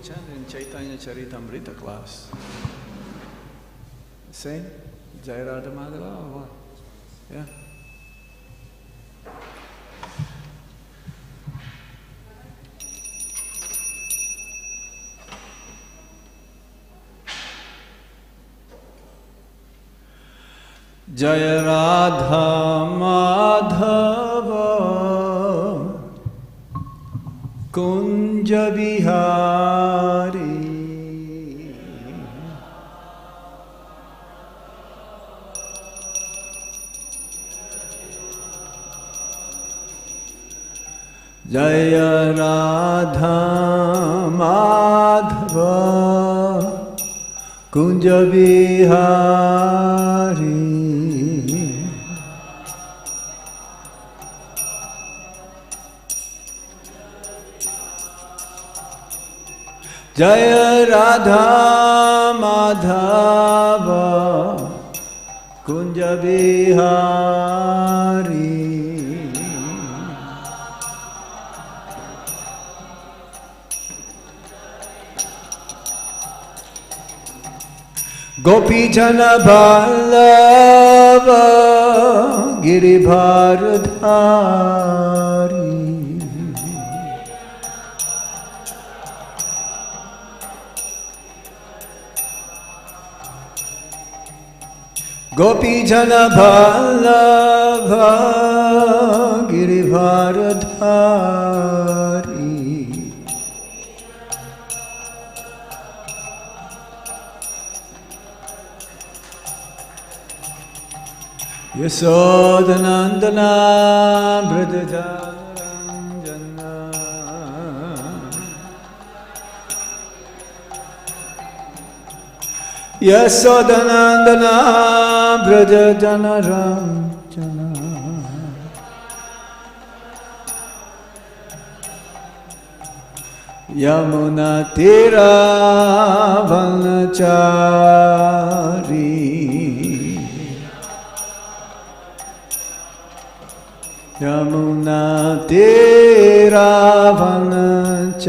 chant in Chaitanya Charitamrita class. Sing Jai Radha Madhava or what? Yeah. Jaya Radha Madhava Kunja Bihari Jaya Radha Madhava Kunja Bihari Jaya Radha Madhava Kunja Bihari Gopi Jana Ballava Giribharadhari Gopi Jana Ballava Giribharadhari Yasodanandana Bradajaranjana Yasodanandana Bradajaranjana Yamuna Tira Vanachari Yamuna Tira Vanachari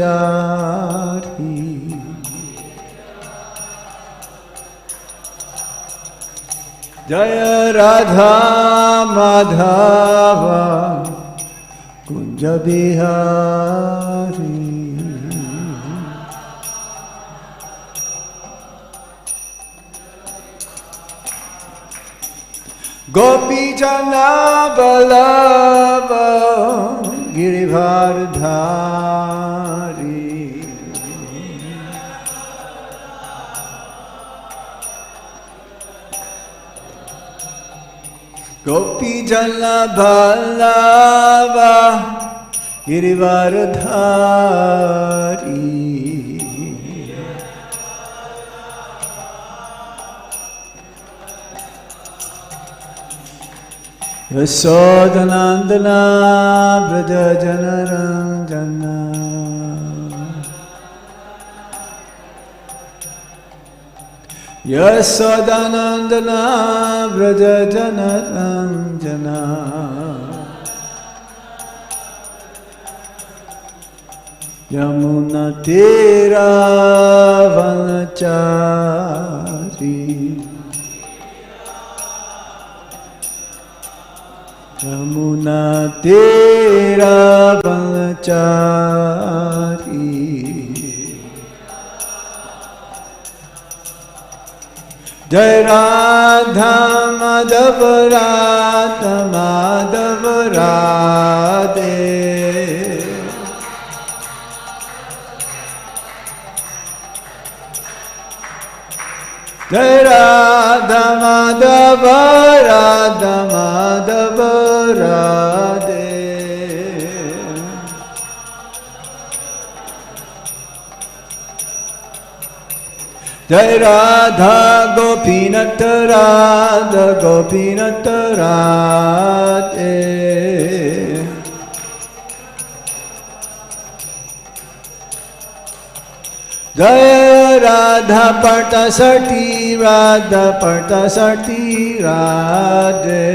Jaya Radha Madhava Kunja Bihari Gopi Jana Ballava Giribharadhari Gopi Jana Ballava Giribharadhari Yasodanandana Braja Janaradan Yasodanandana Braja Janaradan Yamuna Tira Vanachari Yamuna Tira Vanachari Jai Radha Madhava Radha Madhava Radhe Jai Radha Madhava Radha Madhava Radhe Jai Radha Gopinath Radha Gopinath Radhe Jai Radha Parthasarthi Radha Parthasarthi Radhe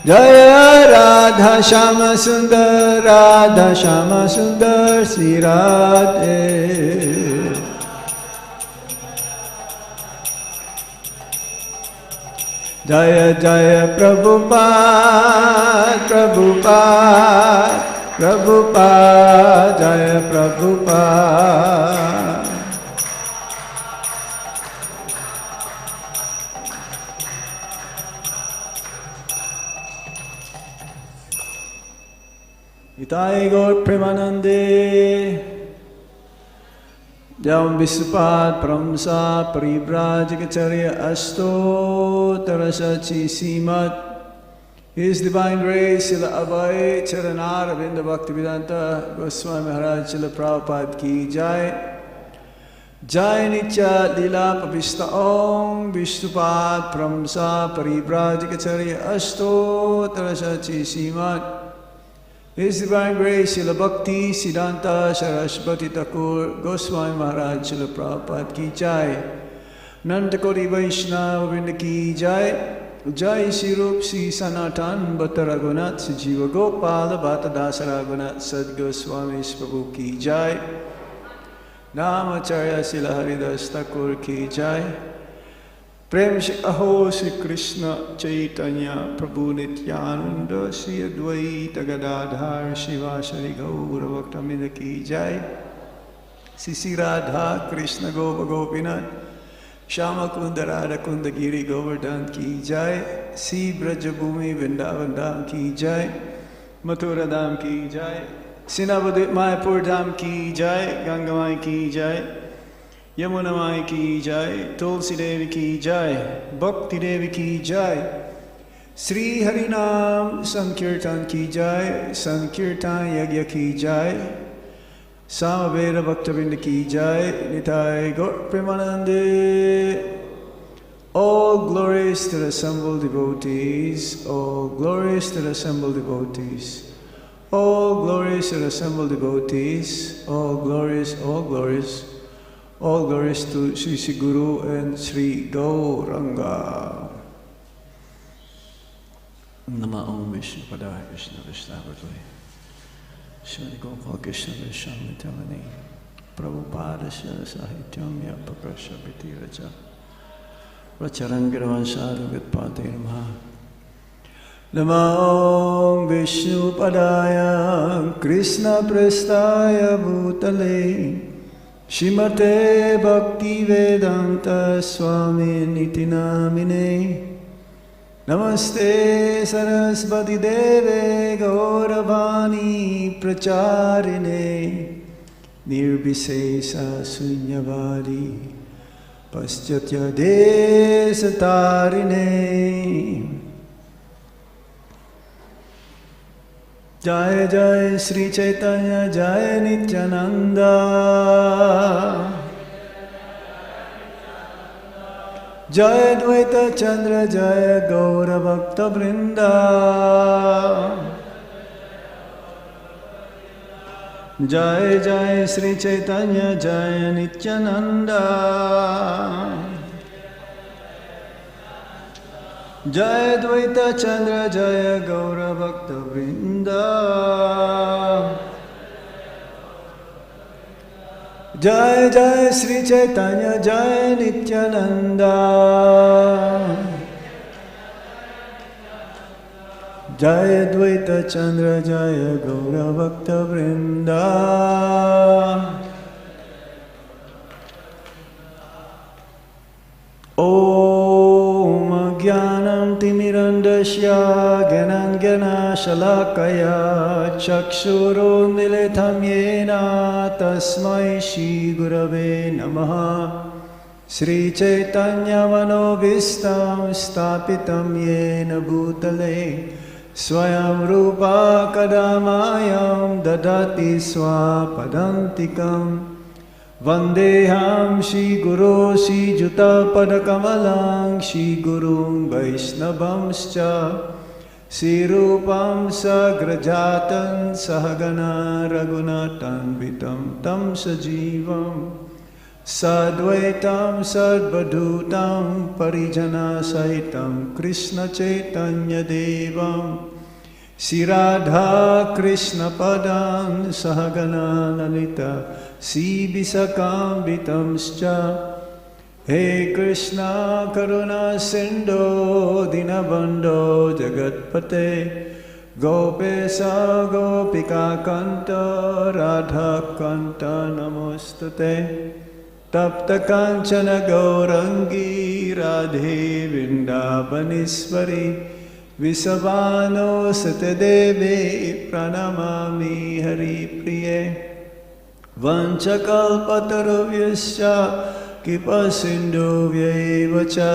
Jai Radha Radha Shama Sundar, Radha Shama Sundar, Sri Radhe. Jaya Jaya Prabhupada, Prabhupada, Prabhupada, Jaya Prabhupada. Itai Gaur Premanande Jam Visupat Pramsa Paribrajikacharya Asto Tarasachi Simat. His Divine Grace Srila Abhay Charanar Avinda Bhaktivedanta Goswami Maharaj Srila Prabhupada Ki Jai. Jai Nitya Lila Papista Om Vishnupat Pramsa Paribrajikacharya Asto Tarasachi Simat. His Divine Grace, Srila Bhakti, Siddhanta, Saraswati Thakur, Goswami Maharaj, Srila Prabhupada Ki Jai. Nandakoti Vaishnava Vrinda Ki Jai. Jai Sri Rup Sri Sanatan Bhatta Raghunath Sajiva Gopala Bhatta Dasa Raghunath Sad Goswami Prabhu Ki Jai. Namacharya Srila Haridas Thakur Ki Jai. Prem Shri Aho Shri Krishna Chaitanya Prabhu Nityananda Shri Advaita Gadadhar Shiva Shri Gaura Bhaktamida Ki Jai. Sisi Radha Krishna Gopa Gopinath Shama Kunda Radha Kunda Giri Govardhan Ki Jai. Si Brajabhumi Vrindavan Dham Ki Jai. Mathura Dham Ki Jai. Sinavadip Mayapur Dham Ki Jai. Gangamai Ki Jai. Yamuna Mai Ki Jai, Tulsi Devi Ki Jai, Bhakti Devi Ki Jai, Sri Harinam Sankirtan Ki Jai, Sankirtan Yagya Ki Jai, Samaveda Bhaktavinda Ki Jai, Nitai Gaur Premanande. All glories to the assembled devotees, all glories to the assembled devotees, all glories to the assembled devotees, all glories, all glories. All glories to Sri Sri Guru and Sri Gauranga. Nama Om Vishnu Padaya Krishna Vishnavadvaya Shri Gopal Krishna Vishwamitavani Prabhupada Shri Sahityam Yapakasha Vitiraja Racharangiravansharu Vitpate Namaha. Nama Om Vishnu Padaya Krishna Prestaya Bhutale Shrimate Bhakti Vedanta Swami Niti Namine. Namaste Sarasvati Deve Gauravani Pracharine Nirbhisesa Sunyavadi Paschatya Desatarine. Jai Jai Sri Chaitanya Jai Nityananda Jai Dvaita Chandra Jai Gaura Bhakta Vrinda Jai Jai Sri Chaitanya Jai Nityananda Jai Dvaita Chandra Jaya Gaura Bhakta Vrinda Jai Jai Sri Chaitanya Jai Nityananda Jai Dvaita Chandra Jaya Gaura Bhakta Vrinda. Om Jnanam Timirandasya Gyanangana Shalakaya Chakshuro Militam Yena Tasmai Shri Gurave Namaha. Sri Chaitanya Manovistam Stapitam Yena Bhutale Swayam Rupa Kadamayam Dadati Swapadantikam Vandeham Shri Guru Shri Juta Padakamalang Shri Gurung Vaishnavamscha Shri Rupam Sagrajatan Sahagana Raghunatan Vitam Tam Sajivam Sadvaitam Sadvadutam Parijana Sahitam Krishna Chaitanya Devam Sri Radha Krishna Padam Sahagana Lalita Si Visakambitamscha He Krishna Karuna Sindho Dinabandho Jagatpate Gopesa Gopika Kanta Radha Kanta Namostate Tapta Kanchana Gaurangi Radhe Vrindavanishwari Visavano Satadeve Pranamami Hari Priye Vanchakalpataruvyasya Kipasindhu Vyevacha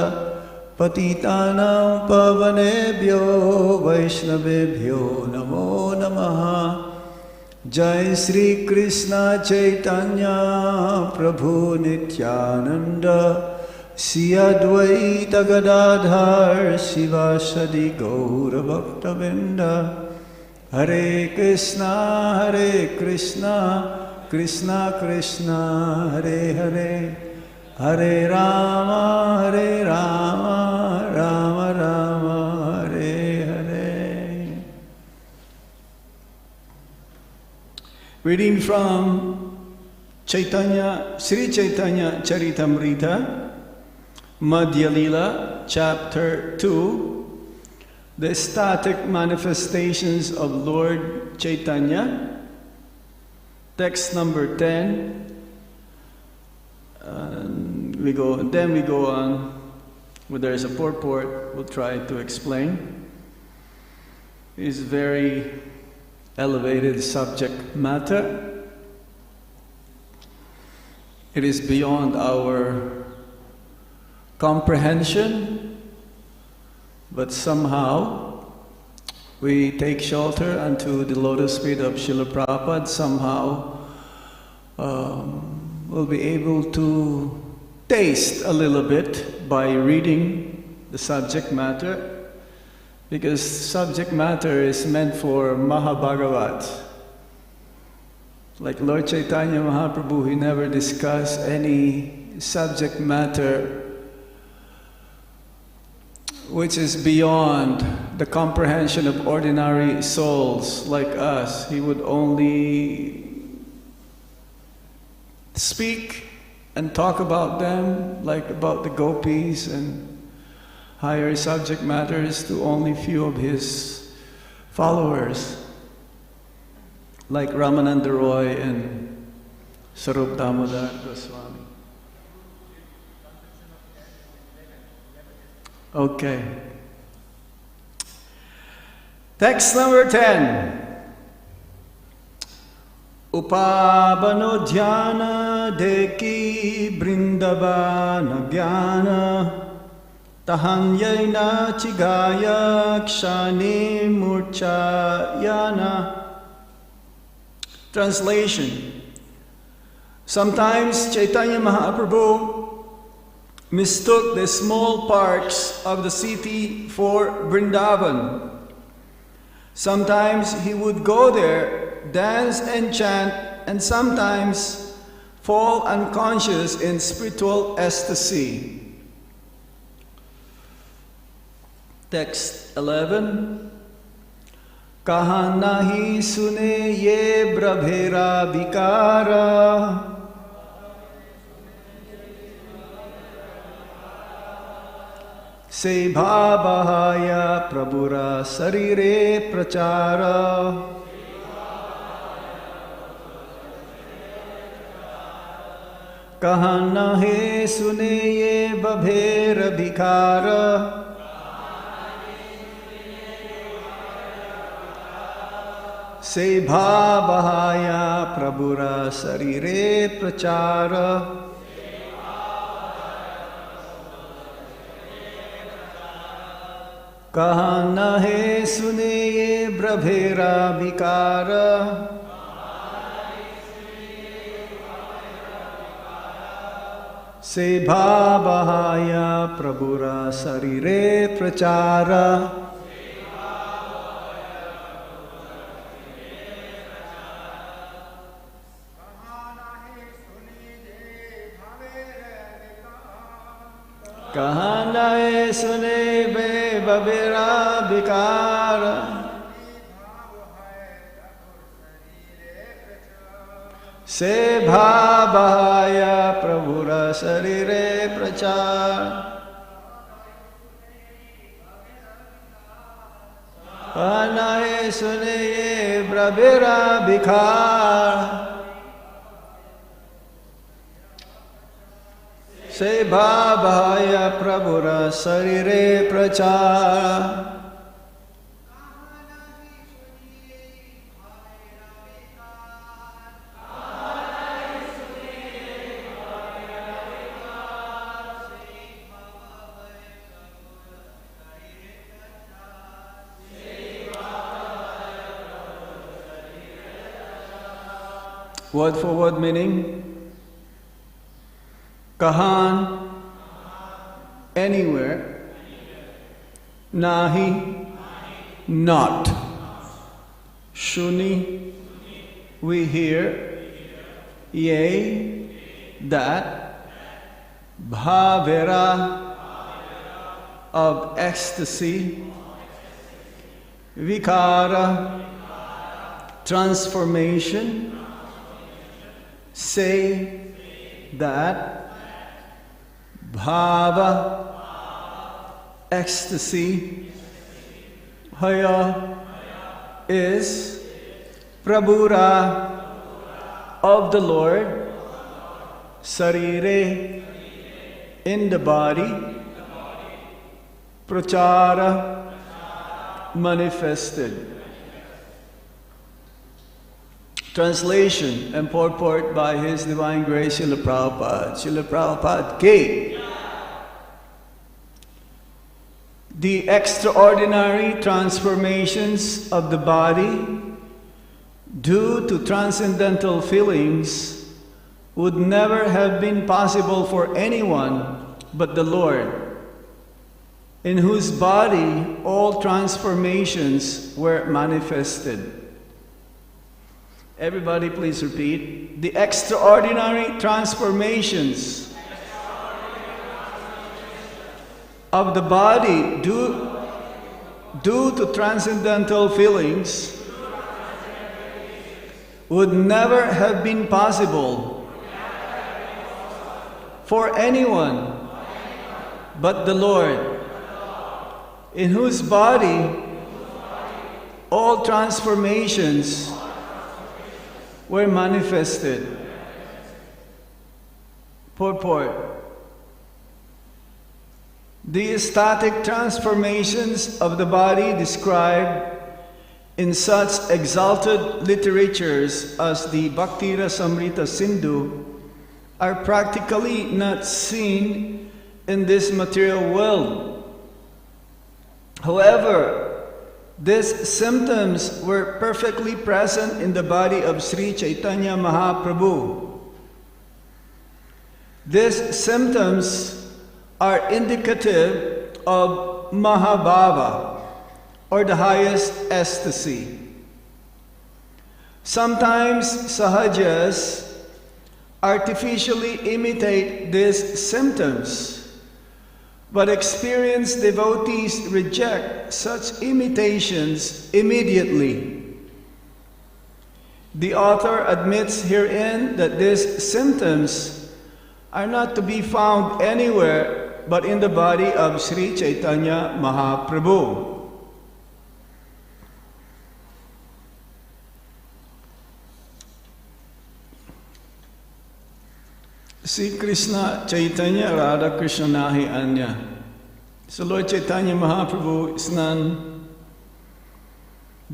Patitanam Pavanebhyo Vaishnavebhyo Namo Namaha Jai Sri Krishna Chaitanya Prabhu Nityananda Sri Advaita Gadadhar Sivasadi Gaura Bhaktavinda Hare Krishna Krishna Krishna Hare Hare Hare Rama Rama Rama Hare Hare. Reading from Sri Chaitanya Charitamrita Madhya Lila, Chapter 2, the ecstatic manifestations of Lord Chaitanya, text number 10. Then we go on, where there is a purport, we'll try to explain. It is very elevated subject matter. It is beyond our comprehension, but somehow we take shelter unto the lotus feet of Srila Prabhupada. Somehow we'll be able to taste a little bit by reading the subject matter, because subject matter is meant for Mahabhagavat. Like Lord Chaitanya Mahaprabhu, he never discussed any subject matter which is beyond the comprehension of ordinary souls like us. He would only speak and talk about them, like about the gopis and higher subject matters, to only few of his followers, like Ramananda Roy and Sarup Damodar Goswami. Okay. Text number 10. Upabano dhyana deki brindavana jnana tahanyayna chigaya kshani murchayana. Translation. Sometimes Chaitanya Mahaprabhu mistook the small parks of the city for Vrindavan. Sometimes he would go there, dance and chant, and sometimes fall unconscious in spiritual ecstasy. Text 11. Kahan nahi sune ye brabhera vikara Se bhavahaya prabhura sarire prachara Kahan nahi sune ye babhera bhikara Se bhavahaya prabhura sarire prachara Kahan nahi sune ye brabhera vikara Se bhavahaya prabhura sarire prachara Kahan nahi sune be babhera vikara Se bhavaya prabhura sarire prachar Anaye suneye brabira bhikhar Se bhavaya prabhura sarire prachar Word for word meaning? Kahan, anywhere. Nahi, not. Shuni, we hear. Yea, that. Bhavera, of ecstasy. Vikara, transformation. Say that bhava, ecstasy, haya is prabhura of the Lord, sarire in the body, prachara manifested. Translation and purport by His Divine Grace Srila Prabhupada. Srila Prabhupada K. The extraordinary transformations of the body due to transcendental feelings would never have been possible for anyone but the Lord, in whose body all transformations were manifested. Everybody please repeat. The extraordinary transformations of the body due to transcendental feelings would never have been possible for anyone but the Lord, in whose body all transformations were manifested. Purport. The ecstatic transformations of the body described in such exalted literatures as the Bhakti Rasamrita Sindhu are practically not seen in this material world. However, these symptoms were perfectly present in the body of Sri Chaitanya Mahaprabhu. These symptoms are indicative of Mahabhava, or the highest ecstasy. Sometimes sahajas artificially imitate these symptoms, but experienced devotees reject such imitations immediately. The author admits herein that these symptoms are not to be found anywhere but in the body of Sri Chaitanya Mahaprabhu. Sri Krishna Chaitanya Radha Krishna Nahi Anya. So Lord Chaitanya Mahaprabhu is none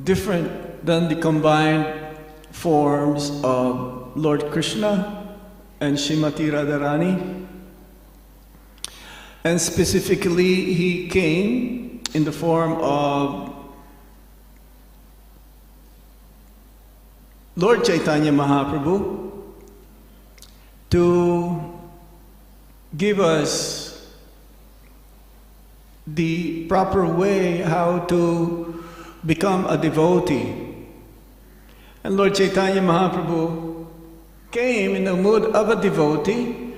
different than the combined forms of Lord Krishna and Srimati Radharani. And specifically, he came in the form of Lord Chaitanya Mahaprabhu to give us the proper way how to become a devotee. And Lord Chaitanya Mahaprabhu came in the mood of a devotee,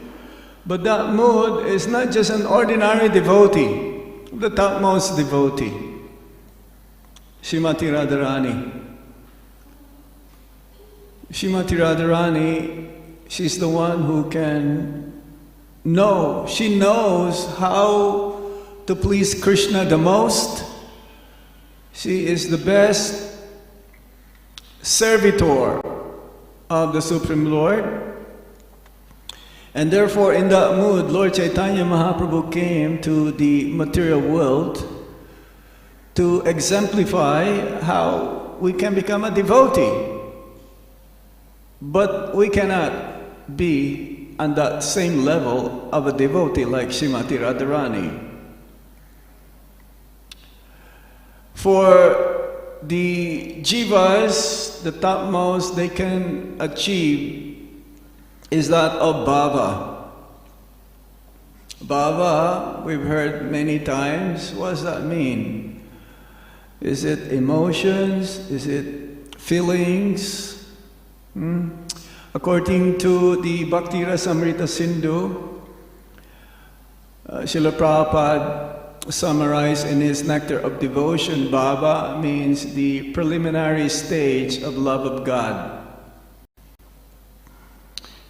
but that mood is not just an ordinary devotee, the topmost devotee, Srimati Radharani. Srimati Radharani, she's the one who can know. She knows how to please Krishna the most. She is the best servitor of the Supreme Lord. And therefore, in that mood, Lord Chaitanya Mahaprabhu came to the material world to exemplify how we can become a devotee. But we cannot be on that same level of a devotee like Srimati Radharani. For the jivas, the topmost they can achieve is that of bhava. Bhava, we've heard many times, what does that mean? Is it emotions? Is it feelings? According to the Bhakti Rasamrita Sindhu, Srila Prabhupada summarized in his Nectar of Devotion, bhava means the preliminary stage of love of God.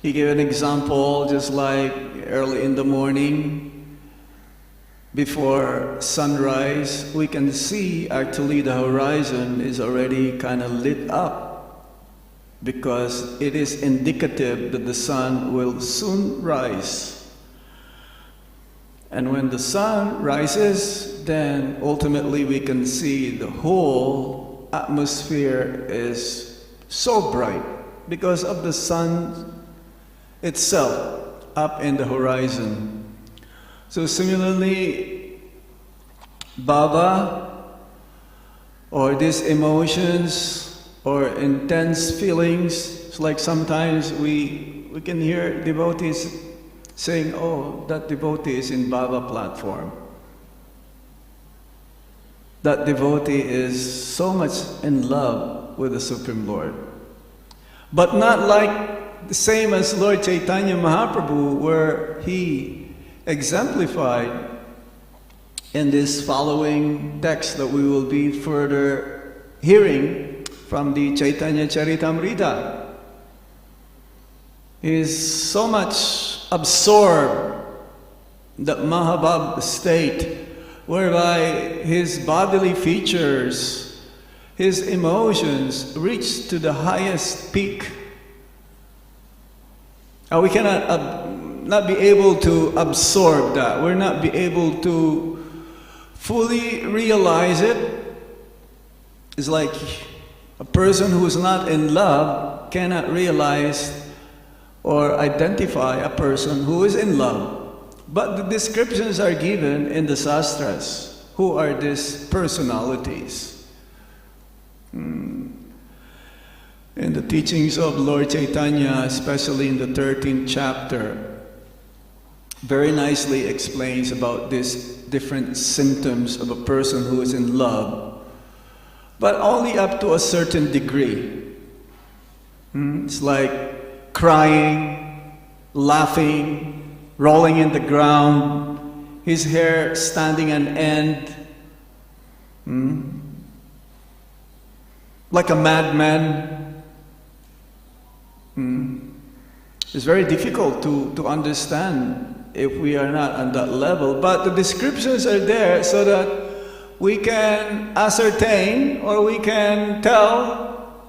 He gave an example, just like early in the morning, before sunrise, we can see actually the horizon is already kind of lit up because it is indicative that the sun will soon rise. And when the sun rises, then ultimately we can see the whole atmosphere is so bright because of the sun itself up in the horizon. So similarly, bhava, or these emotions or intense feelings, it's like sometimes we can hear devotees saying, oh, that devotee is in bhava platform. That devotee is so much in love with the Supreme Lord. But not like the same as Lord Chaitanya Mahaprabhu, where he exemplified in this following text that we will be further hearing from the Chaitanya Charitamrita. He is so much absorbed in that Mahabhav state, whereby his bodily features, his emotions reach to the highest peak. We cannot not be able to absorb that. We're not be able to fully realize it. It's like a person who is not in love cannot realize or identify a person who is in love. But the descriptions are given in the Shastras. Who are these personalities? In the teachings of Lord Chaitanya, especially in the 13th chapter, very nicely explains about these different symptoms of a person who is in love, but only up to a certain degree. It's like crying, laughing, rolling in the ground, his hair standing on end, like a madman. It's very difficult to understand if we are not on that level, but the descriptions are there so that we can ascertain or we can tell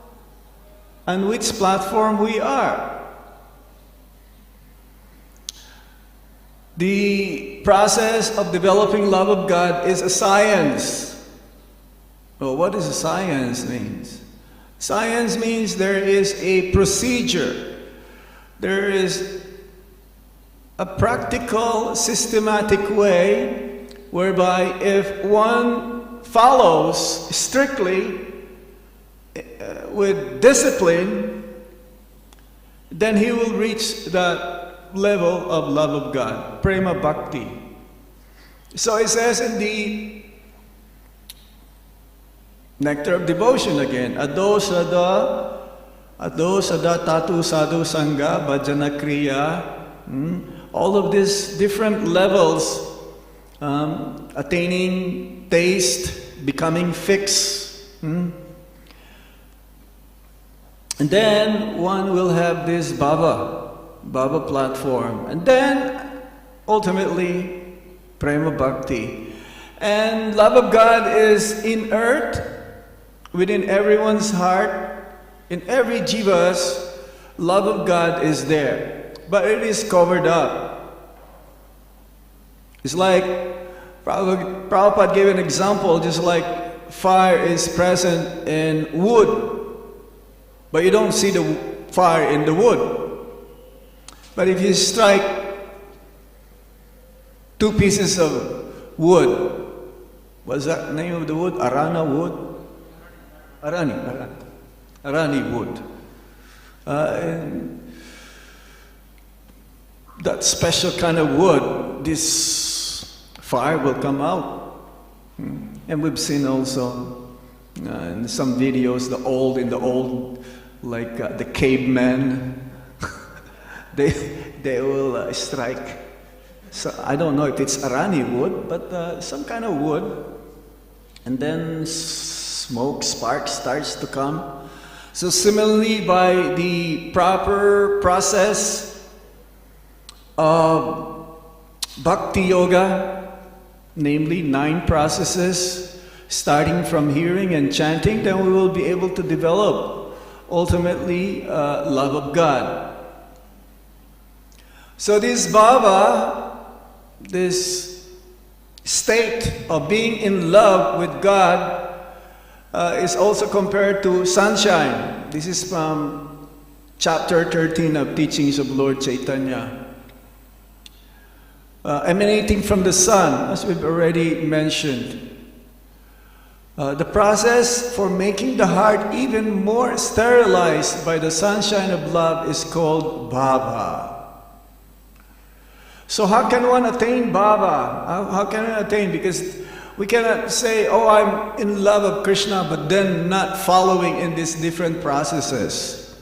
on which platform we are. The process of developing love of God is a science. Well, what does a science mean? Science means there is a procedure. There is a practical, systematic way whereby if one follows strictly with discipline, then he will reach that level of love of God, prema bhakti. So it says in the Nectar of Devotion again, Ado sada tatu sadhu sangha bhajana kriya. All of these different levels, attaining taste, becoming fixed, And then one will have this Baba platform. And then ultimately Prema Bhakti. And love of God is in earth, within everyone's heart, in every jiva's, love of God is there. But it is covered up. It's like, Prabhupada gave an example, just like fire is present in wood, but you don't see the fire in the wood. But if you strike two pieces of wood, what's that name of the wood? Arana wood? Arani wood. And that special kind of wood, this fire will come out. And we've seen also in some videos, in the old, like the cavemen, they will strike. So I don't know if it's Arani wood, but some kind of wood, and then smoke, spark starts to come. So similarly, by the proper process of Bhakti Yoga, namely 9 processes, starting from hearing and chanting, then we will be able to develop ultimately love of God. So this bhava, this state of being in love with God, is also compared to sunshine. This is from chapter 13 of Teachings of Lord Chaitanya. Emanating from the sun, as we've already mentioned. The process for making the heart even more sterilized by the sunshine of love is called bhava. So how can one attain bhava? How can one attain? Because we cannot say, oh, I'm in love of Krishna, but then not following in these different processes.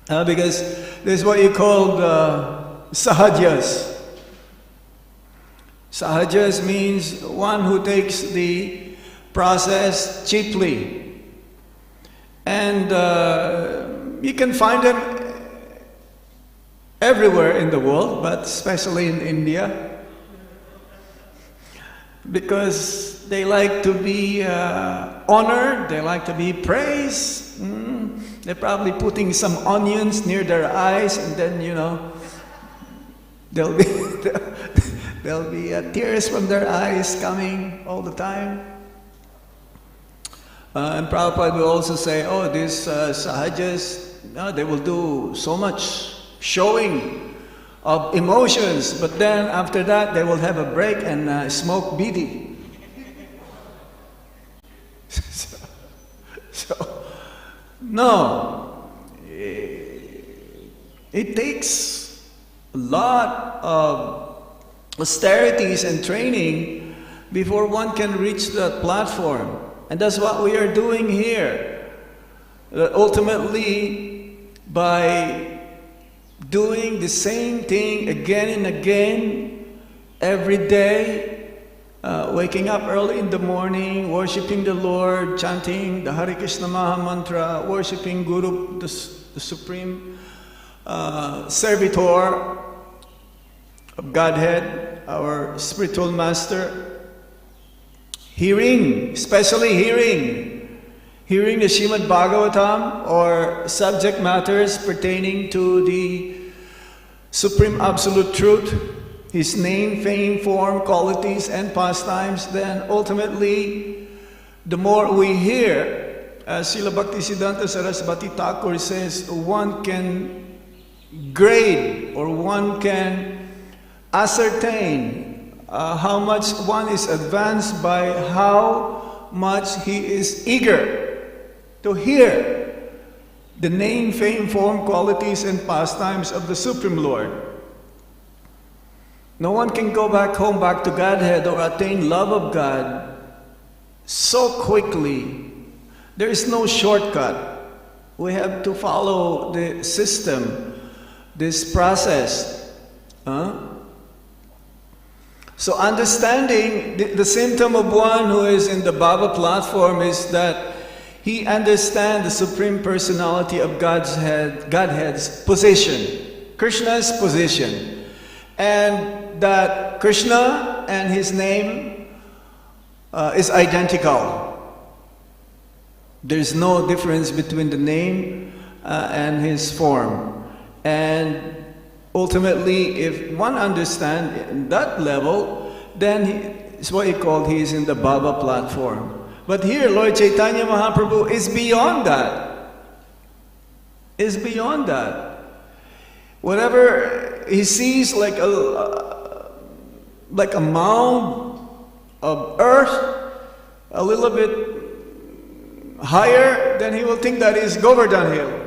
Because there's what you call sahajas. Sahajas means one who takes the process cheaply. And you can find them everywhere in the world, but especially in India. Because they like to be honored, they like to be praised. They're probably putting some onions near their eyes, and then, there'll be tears from their eyes coming all the time. And Prabhupada will also say, oh, these sahajas, they will do so much showing of emotions, but then after that they will have a break and smoke bidi. No, it takes a lot of austerities and training before one can reach that platform. And that's what we are doing here. Ultimately, by doing the same thing again and again, every day, waking up early in the morning, worshipping the Lord, chanting the Hare Krishna Maha Mantra, worshipping Guru, the Supreme Servitor of Godhead, our spiritual master, hearing, especially hearing the Srimad Bhagavatam or subject matters pertaining to the Supreme Absolute Truth, His name, fame, form, qualities, and pastimes, then ultimately, the more we hear, as Srila Bhaktisiddhanta Saraswati Thakur says, one can grade or one can ascertain how much one is advanced by how much he is eager to hear the name, fame, form, qualities, and pastimes of the Supreme Lord. No one can go back home, back to Godhead, or attain love of God so quickly. There is no shortcut. We have to follow the system, this process. So understanding the symptom of one who is in the Baba platform is that he understands the Supreme Personality of Godhead's position, Krishna's position, and that Krishna and his name is identical. There's no difference between the name and his form. And ultimately, if one understands in that level, then it's what he is in the Baba platform. But here, Lord Chaitanya Mahaprabhu is beyond that. Is beyond that. Whatever he sees like a mound of earth, a little bit higher, then he will think that is Govardhan Hill.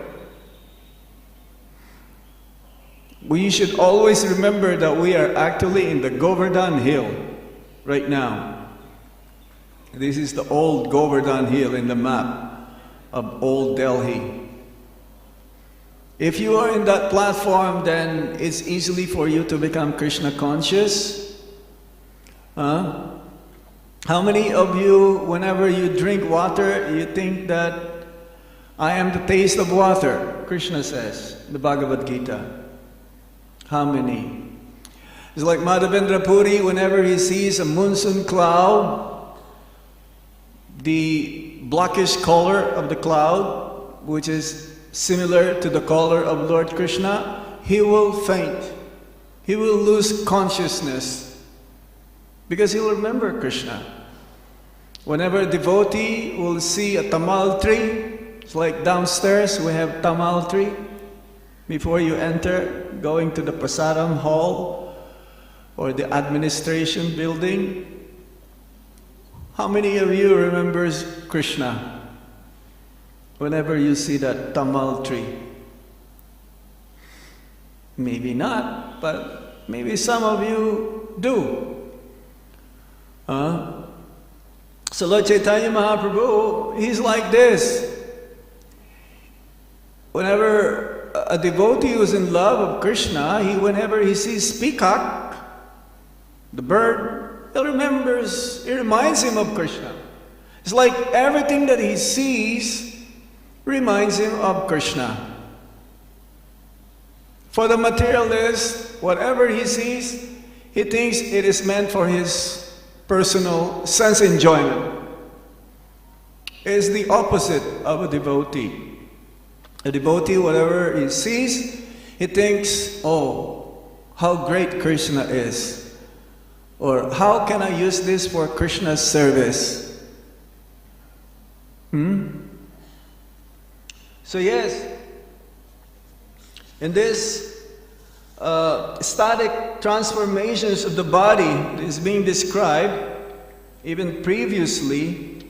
We should always remember that we are actually in the Govardhan Hill right now. This is the old Govardhan Hill in the map of old Delhi. If you are in that platform, then it's easily for you to become Krishna conscious. How many of you, whenever you drink water, you think that I am the taste of water? Krishna says, the Bhagavad Gita. How many? It's like Madhavendra Puri, whenever he sees a monsoon cloud, the blackish color of the cloud, which is similar to the color of Lord Krishna, he will faint. He will lose consciousness because he will remember Krishna. Whenever a devotee will see a tamal tree, it's like downstairs we have tamal tree. Before you enter, going to the prasadam hall or the administration building, how many of you remembers Krishna whenever you see that tamal tree? Maybe not, but maybe some of you do. So Lord Chaitanya Mahaprabhu, he's like this. Whenever a devotee who's in love of Krishna, whenever he sees peacock, the bird, it reminds him of Krishna. It's like everything that he sees reminds him of Krishna. For the materialist, whatever he sees, he thinks it is meant for his personal sense enjoyment. It is the opposite of a devotee. A devotee, whatever he sees, he thinks, oh, how great Krishna is. Or how can I use this for Krishna's service? So yes, in this static transformations of the body is being described even previously,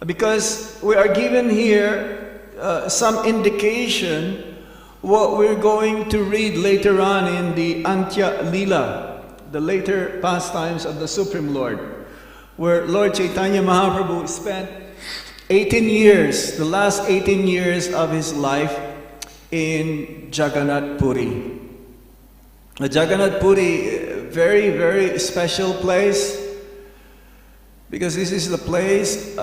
because we are given here some indication what we're going to read later on in the Antya Lila, the later pastimes of the Supreme Lord, where Lord Chaitanya Mahaprabhu spent 18 years, the last 18 years of his life in Jagannath Puri. Jagannath Puri, very, very special place, because this is the place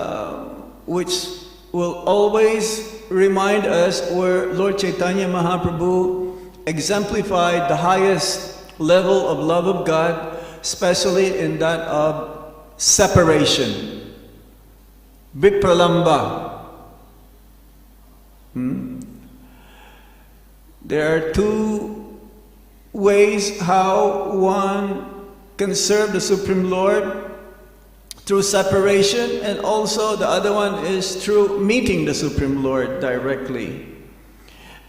which will always remind us where Lord Chaitanya Mahaprabhu exemplified the highest level of love of God, especially in that of separation. Vipralamba. There are two ways how one can serve the Supreme Lord: through separation, and also the other one is through meeting the Supreme Lord directly.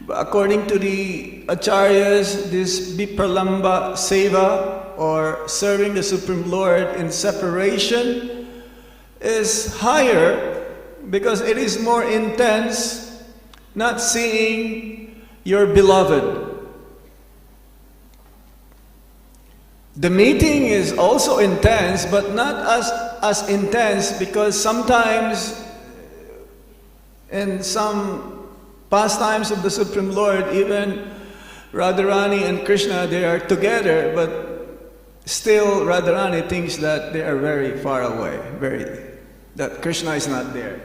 But according to the Acharyas, this Vipralamba Seva, or serving the Supreme Lord in separation, is higher because it is more intense, not seeing your beloved. The meeting is also intense, but not as intense, because sometimes in some pastimes of the Supreme Lord, even Radharani and Krishna, they are together, but still Radharani thinks that they are very far away, that Krishna is not there.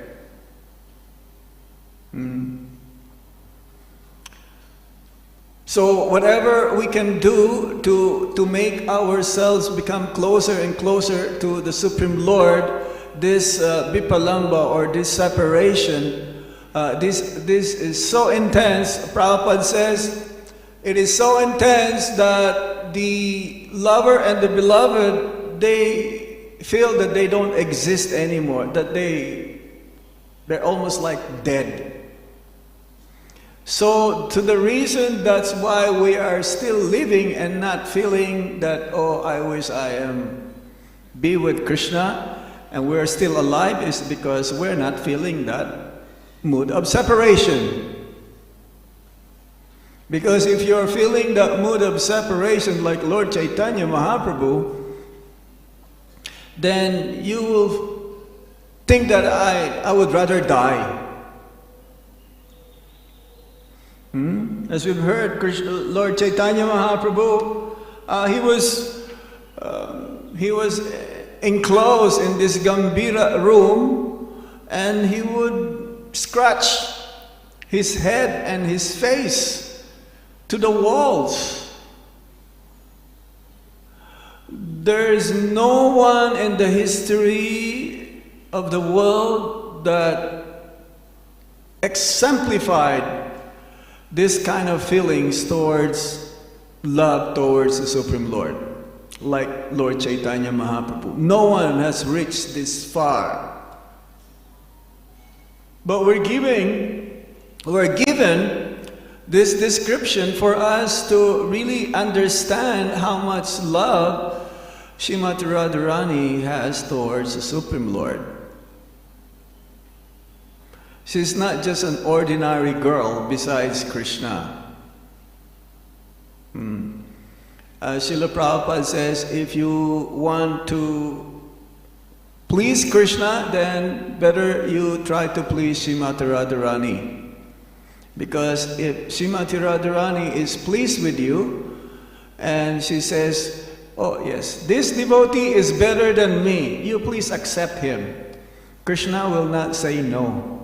So whatever we can do to make ourselves become closer and closer to the Supreme Lord, this vipalamba, or this separation, this is so intense. Prabhupada says it is so intense that the lover and the beloved, they feel that they don't exist anymore, that they're almost like dead. So to the reason that's why we are still living and not feeling that, oh, I wish I am be with Krishna, and we're still alive, is because we're not feeling that mood of separation. Because if you're feeling that mood of separation like Lord Chaitanya Mahaprabhu, then you will think that I would rather die. As we've heard, Lord Chaitanya Mahaprabhu, he was enclosed in this Gambira room, and he would scratch his head and his face to the walls. There is no one in the history of the world that exemplified this kind of feelings towards love towards the Supreme Lord, like Lord Chaitanya Mahaprabhu. No one has reached this far. But we're given this description for us to really understand how much love Srimati Radharani has towards the Supreme Lord. She's not just an ordinary girl besides Krishna. Srila Prabhupada says, if you want to please Krishna, then better you try to please Srimati Radharani. Because if Srimati Radharani is pleased with you, and she says, oh yes, this devotee is better than me, you please accept him, Krishna will not say no.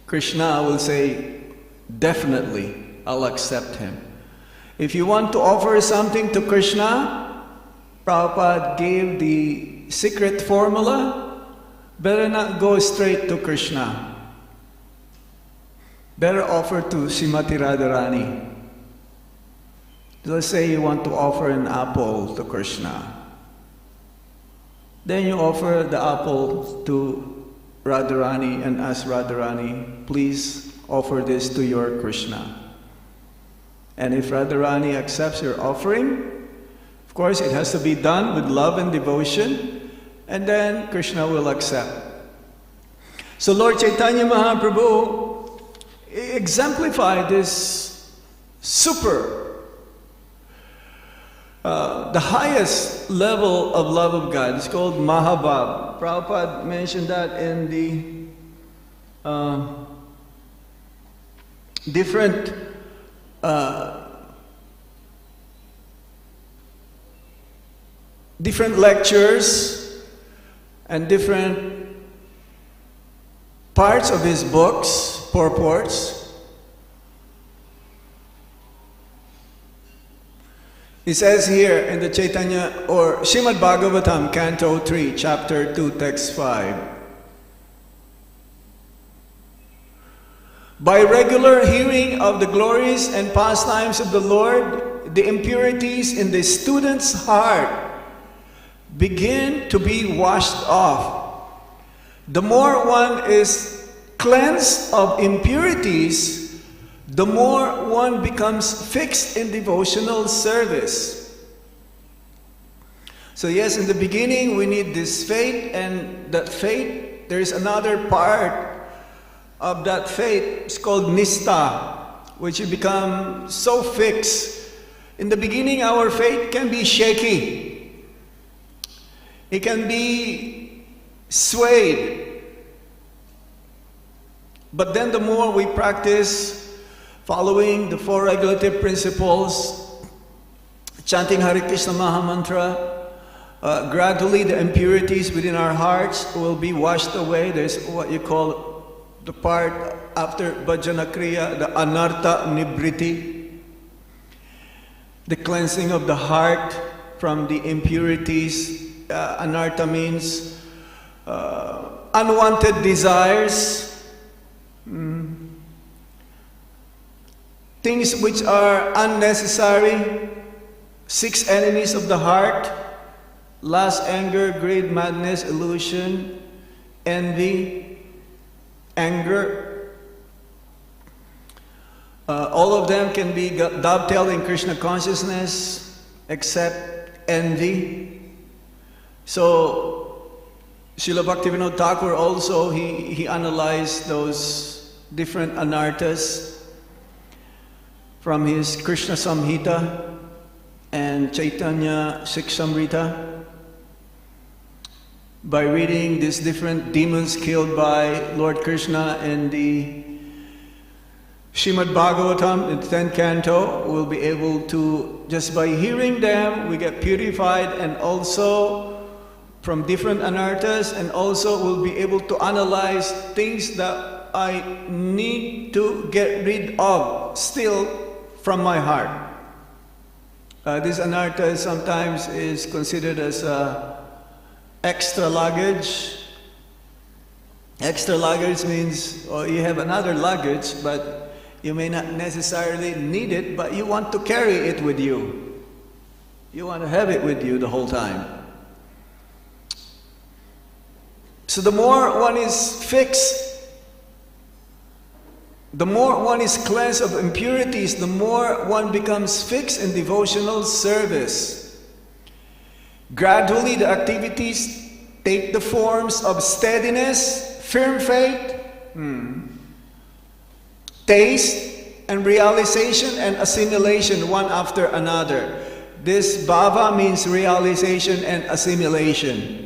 Krishna will say, definitely, I'll accept him. If you want to offer something to Krishna, Prabhupada gave the secret formula, better not go straight to Krishna. Better offer to Srimati Radharani. Let's say you want to offer an apple to Krishna. Then you offer the apple to Radharani and ask Radharani, please offer this to your Krishna. And if Radharani accepts your offering, of course it has to be done with love and devotion, and then Krishna will accept. So Lord Chaitanya Mahaprabhu exemplified this the highest level of love of God. It's called Mahabhav. Prabhupada mentioned that in the different lectures and different parts of his books, purports. He says here in the Chaitanya or Srimad Bhagavatam, Canto 3, Chapter 2, Text 5. By regular hearing of the glories and pastimes of the Lord, the impurities in the student's heart begin to be washed off. The more one is cleansed of impurities, the more one becomes fixed in devotional service. So yes, in the beginning we need this faith, and that faith, there is another part of that faith, it's called Nistha, which you become so fixed. In the beginning our faith can be shaky. It can be swayed. But then the more we practice following the four regulative principles, chanting Hare Krishna Mahamantra, gradually the impurities within our hearts will be washed away. There's what you call the part after bhajana kriya, the anartha nibriti, the cleansing of the heart from the impurities. Anartha means unwanted desires, things which are unnecessary, 6 enemies of the heart: lust, anger, greed, madness, illusion, envy, anger. All of them can be dovetailed in Krishna consciousness except envy. So Srila Bhaktivinoda Thakur also, he analyzed those different anarthas from his Krishna Samhita and Chaitanya Siksamrita by reading these different demons killed by Lord Krishna in the Srimad Bhagavatam in the 10th canto. We'll be able to, just by hearing them, we get purified, and also from different anarthas, and also we'll be able to analyze things that I need to get rid of still from my heart. This anartha sometimes is considered as extra luggage. Extra luggage means you have another luggage, but you may not necessarily need it, but you want to carry it with you. You want to have it with you the whole time. So the more one is fixed, the more one is cleansed of impurities, the more one becomes fixed in devotional service. Gradually the activities take the forms of steadiness, firm faith, taste, and realization and assimilation one after another. This bhava means realization and assimilation.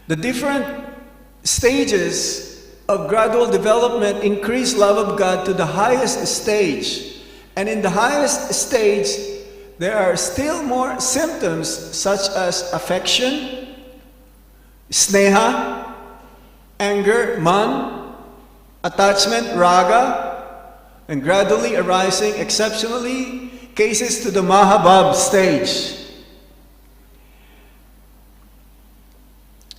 The different stages of gradual development increase love of God to the highest stage. And in the highest stage, there are still more symptoms such as affection, sneha, anger, man, attachment, raga, and gradually arising exceptionally cases to the Mahabhav stage,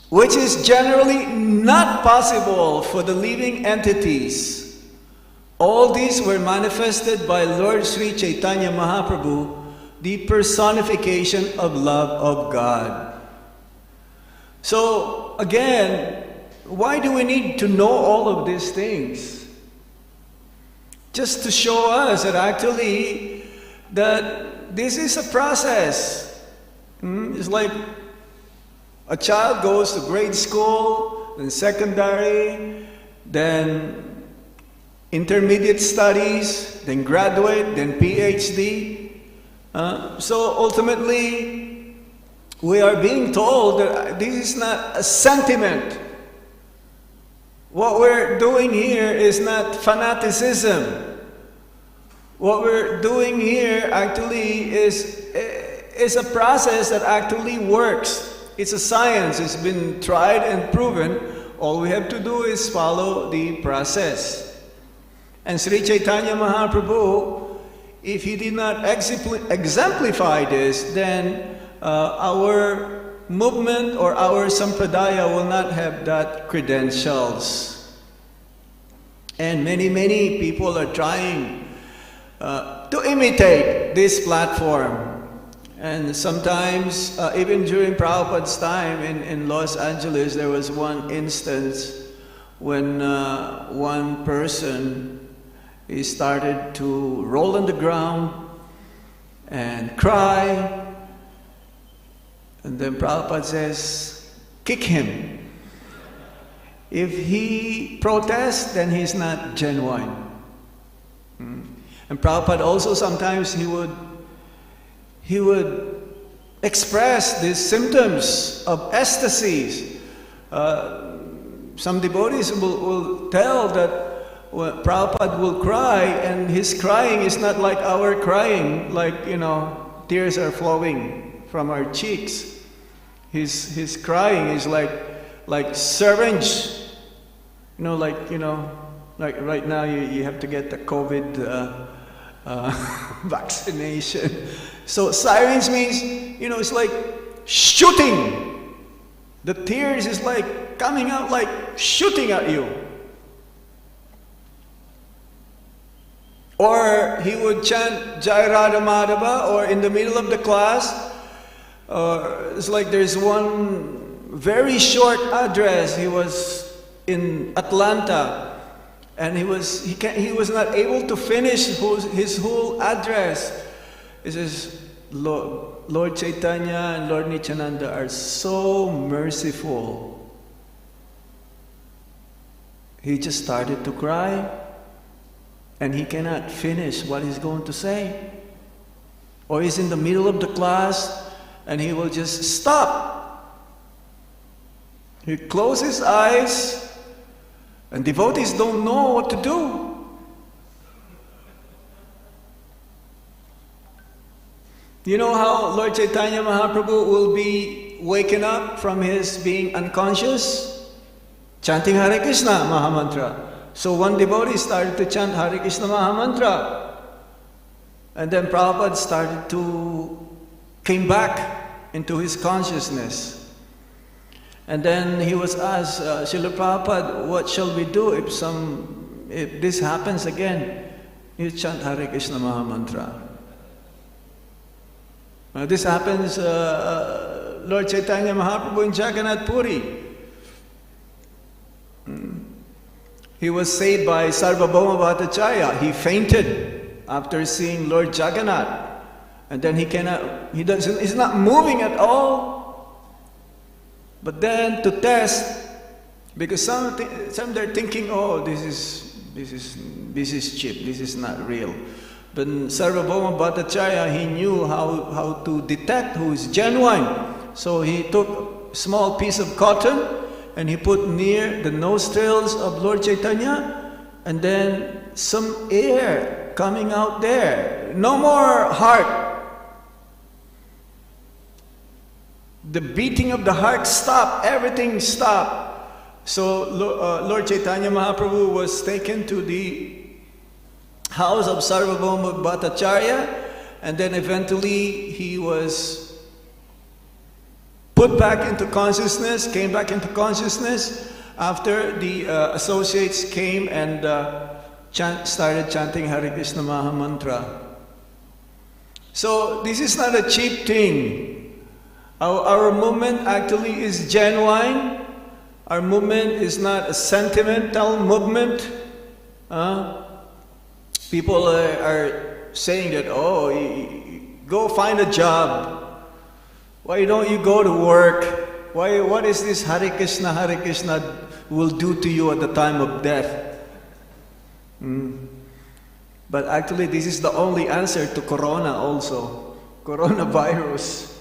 which is generally not possible for the living entities. All these were manifested by Lord Sri Chaitanya Mahaprabhu, the personification of love of God. So again, why do we need to know all of these things? Just to show us that actually that this is a process. It's like a child goes to grade school, then secondary, then intermediate studies, then graduate, then PhD. So ultimately, we are being told that this is not a sentiment. What we're doing here is not fanaticism. What we're doing here actually is a process that actually works. It's a science. It's been tried and proven. All we have to do is follow the process. And Sri Chaitanya Mahaprabhu, if he did not exemplify this, then our movement or our sampradaya will not have that credentials. And many people are trying to imitate this platform. And sometimes, even during Prabhupada's time in Los Angeles, there was one instance when one person, he started to roll on the ground and cry. And then Prabhupada says, kick him. If he protests, then he's not genuine. And Prabhupada also sometimes he would express these symptoms of ecstasies. Some devotees will tell that Prabhupada will cry, and his crying is not like our crying, like, tears are flowing from our cheeks. His crying is like syringe. Like right now you have to get the COVID vaccination. So sirens means, it's like shooting. The tears is like coming out like shooting at you. Or he would chant Jai Radha Madhava, or in the middle of the class, it's like there's one very short address. He was in Atlanta, and he was not able to finish his whole address. He says, Lord Chaitanya and Lord Nityananda are so merciful. He just started to cry, and he cannot finish what he's going to say. Or he's in the middle of the class, and he will just stop. He closes his eyes, and devotees don't know what to do. You know how Lord Chaitanya Mahaprabhu will be waken up from his being unconscious? Chanting Hare Krishna Mahamantra. So one devotee started to chant Hare Krishna Mahamantra. And then Prabhupada came back into his consciousness. And then he was asked, Srila Prabhupada, what shall we do if this happens again? You chant Hare Krishna Mahamantra. This happens, Lord Chaitanya Mahaprabhu in Jagannath Puri. He was saved by Sarvabhauma Bhattacharya. He fainted after seeing Lord Jagannath. And then he's not moving at all. But then to test, because some they're thinking, oh, this is cheap, this is not real. But Sarvabhauma Bhattacharya, he knew how to detect who is genuine. So he took a small piece of cotton and he put near the nostrils of Lord Chaitanya, and then some air coming out there. No more heart. The beating of the heart stopped, everything stopped. So Lord Chaitanya Mahaprabhu was taken to the house of Sarvabhauma Bhattacharya, and then eventually he was put back into consciousness, came back into consciousness after the associates came and started chanting Hare Krishna Mahamantra. So this is not a cheap thing. Our movement actually is genuine. Our movement is not a sentimental movement. People are saying that, oh, go find a job. Why don't you go to work? What is this Hare Krishna will do to you at the time of death? But actually this is the only answer to Corona also. Coronavirus.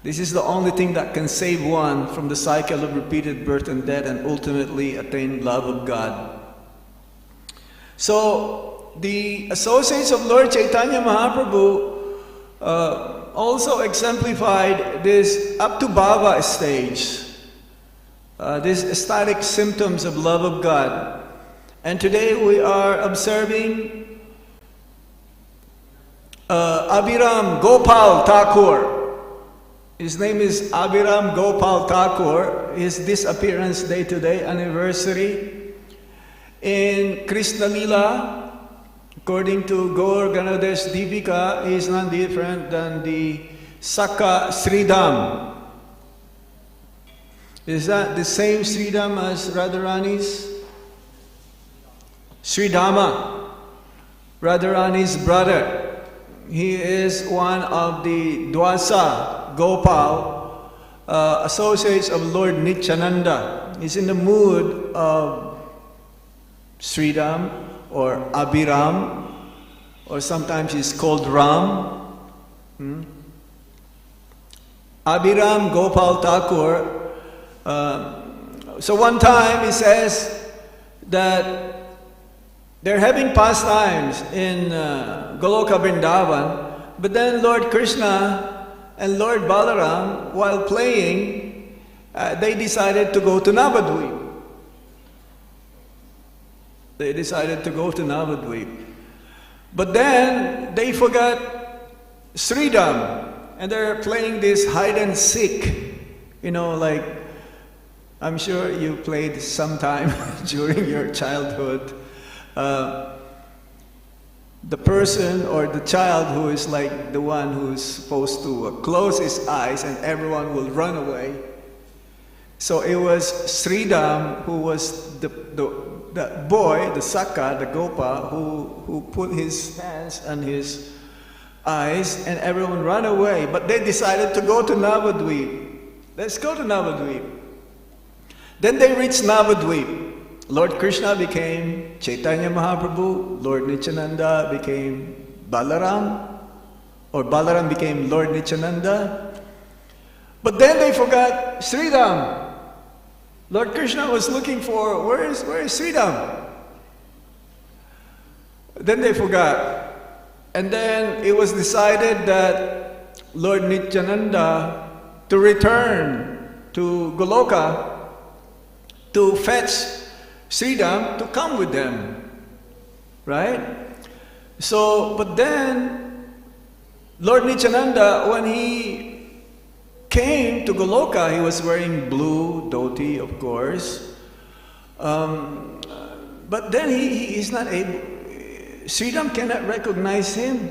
This is the only thing that can save one from the cycle of repeated birth and death and ultimately attain love of God. So the associates of Lord Chaitanya Mahaprabhu also exemplified this up to bhava stage, these ecstatic symptoms of love of God. And today we are observing Abhiram Gopal Thakur. His name is Abhiram Gopal Thakur. His disappearance day today, anniversary. In Krishna Lila, according to Gaur Ganadesh Deepika, he is none different than the Saka Sridham. Is that the same Sridham as Radharani's? Sridhama, Radharani's brother. He is one of the Dwasa Gopal associates of Lord Nityananda. He's in the mood of Sridham or Abhiram, or sometimes he's called Ram. Abhiram Gopal Thakur. So one time he says that they're having pastimes in Goloka Vrindavan, But then Lord Krishna and Lord Balaram, while playing, they decided to go to Navadvip. They decided to go to Navadvip. But then they forgot Sridham, and they're playing this hide and seek. You know, like, I'm sure you played sometime during your childhood. The person or the child who is like the one who's supposed to close his eyes and everyone will run away. So it was Sridham who was the boy, the Saka, the Gopa, who put his hands on his eyes and everyone ran away. But they decided to go to Navadvip. Let's go to Navadvip. Then they reached Navadvip. Lord Krishna became Chaitanya Mahaprabhu, Lord Nityananda became Balaram, or Balaram became Lord Nityananda. But then they forgot Sridham. Lord Krishna was looking for, where is Sridham? Then they forgot. And then it was decided that Lord Nityananda to return to Goloka to fetch Sridham to come with them, right? So, but then Lord Nityananda, when he came to Goloka, he was wearing blue dhoti, of course. But then he's not able, Sridham cannot recognize him.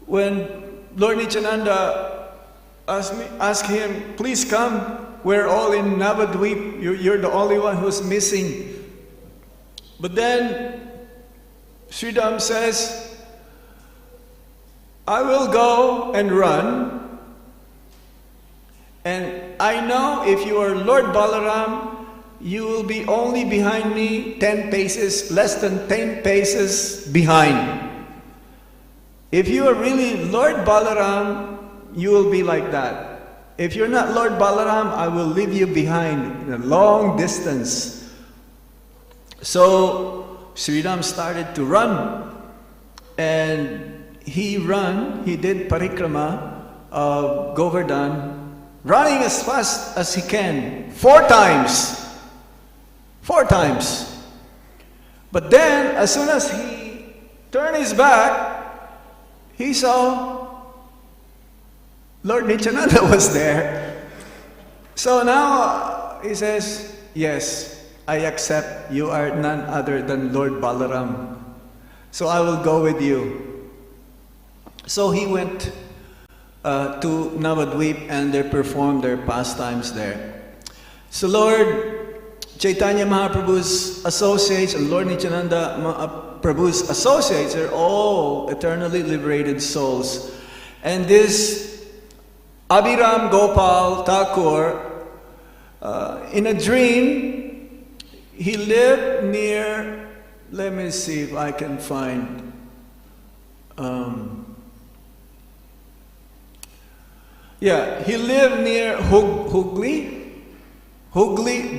When Lord Nityananda asked him, please come, we're all in Navadvip, you're the only one who's missing. But then Sridham says, I will go and run, and I know if you are Lord Balaram, you will be only behind me 10 paces, less than 10 paces behind. If you are really Lord Balaram, you will be like that. If you're not Lord Balaram, I will leave you behind in a long distance. So Sridham started to run, and he did parikrama of Govardhan, running as fast as he can, 4 times. 4 times. But then, as soon as he turned his back, he saw Lord Nityananda was there. So now he says, yes, I accept you are none other than Lord Balaram. So I will go with you. So he went to Navadvip and they performed their pastimes there. So Lord Chaitanya Mahaprabhu's associates and Lord Nityananda Mahaprabhu's associates are all eternally liberated souls. And this Abhiram Gopal Thakur, in a dream, he lived near, let me see if I can find, he lived near Hooghly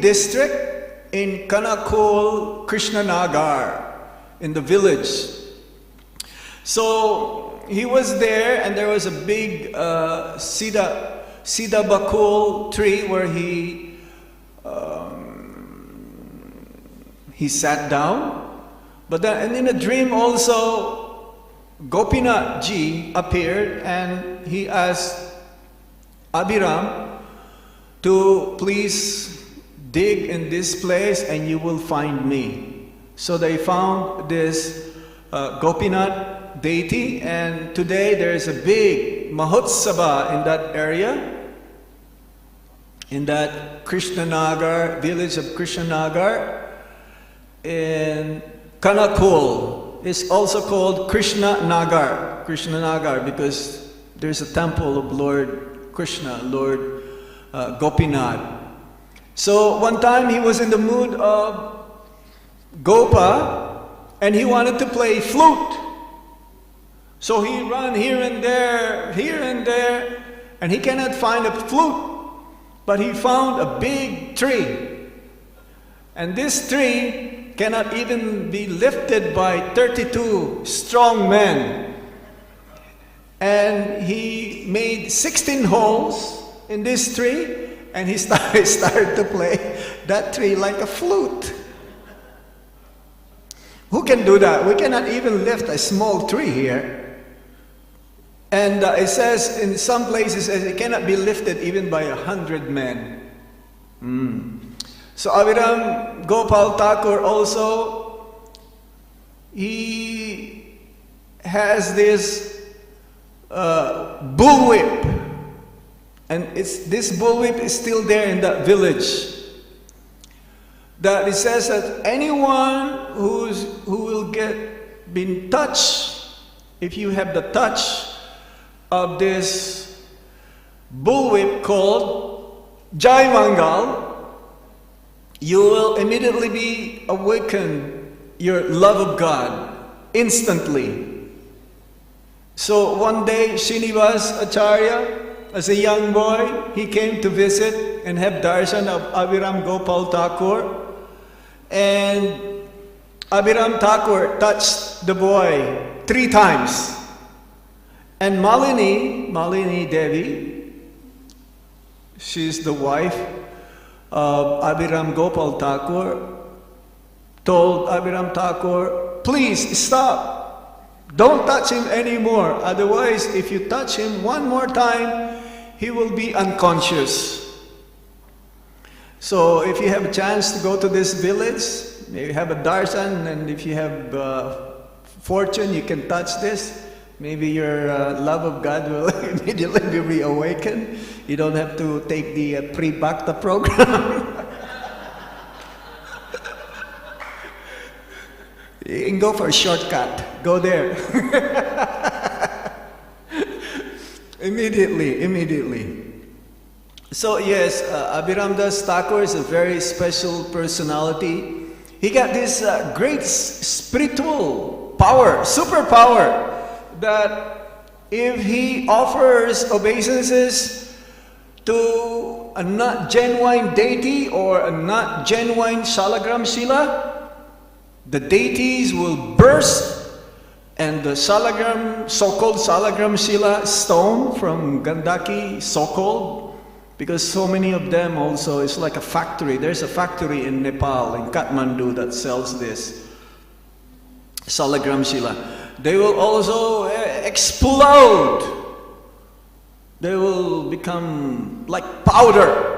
district in Kanakul, Krishna Nagar, in the village. So he was there, and there was a big Sida Bakul tree where he sat down. But then, and in a dream also, Gopinath Ji appeared, and he asked Abhiram to please dig in this place and you will find me. So they found this Gopinath deity, and today there is a big Mahotsava in that area, in that Krishna Nagar, village of Krishna Nagar, in Kanakul. It's also called Krishna Nagar, because there's a temple of Lord Krishna, Lord Gopinath. So one time he was in the mood of Gopa, and he wanted to play flute. So he ran here and there, and he cannot find a flute. But he found a big tree. And this tree cannot even be lifted by 32 strong men. and he made 16 holes in this tree, and he started to play that tree like a flute. Who can do that? We cannot even lift a small tree here. And it says in some places it cannot be lifted even by 100 men. So Abhiram Gopal Thakur also, he has this bullwhip. And this bullwhip is still there in that village. That it says that anyone who will be touched, if you have the touch of this bullwhip called Jai Mangal, you will immediately be awakened your love of God instantly. So one day Srinivas Acharya, as a young boy, he came to visit and have darshan of Abhiram Gopal Thakur. And Abhiram Thakur touched the boy 3 times. And Malini Devi, she's the wife of Abhiram Gopal Thakur, told Abhiram Thakur, please stop. Don't touch him anymore. Otherwise, if you touch him one more time, he will be unconscious. So if you have a chance to go to this village, maybe have a darshan, and if you have fortune, you can touch this. Maybe your love of God will immediately be reawakened. You don't have to take the pre-bhakta program. You can go for a shortcut. Go there. Immediately. So yes, Abhiram Das Thakur is a very special personality. He got this great spiritual power, superpower, that if he offers obeisances to a not genuine deity or a not genuine Shalagram Shila, the deities will burst, and the Salagram, so-called Salagram Shila stone from Gandaki, so-called, because so many of them also, it's like a factory. There's a factory in Nepal, in Kathmandu, that sells this Salagram Shila. They will also explode. They will become like powder.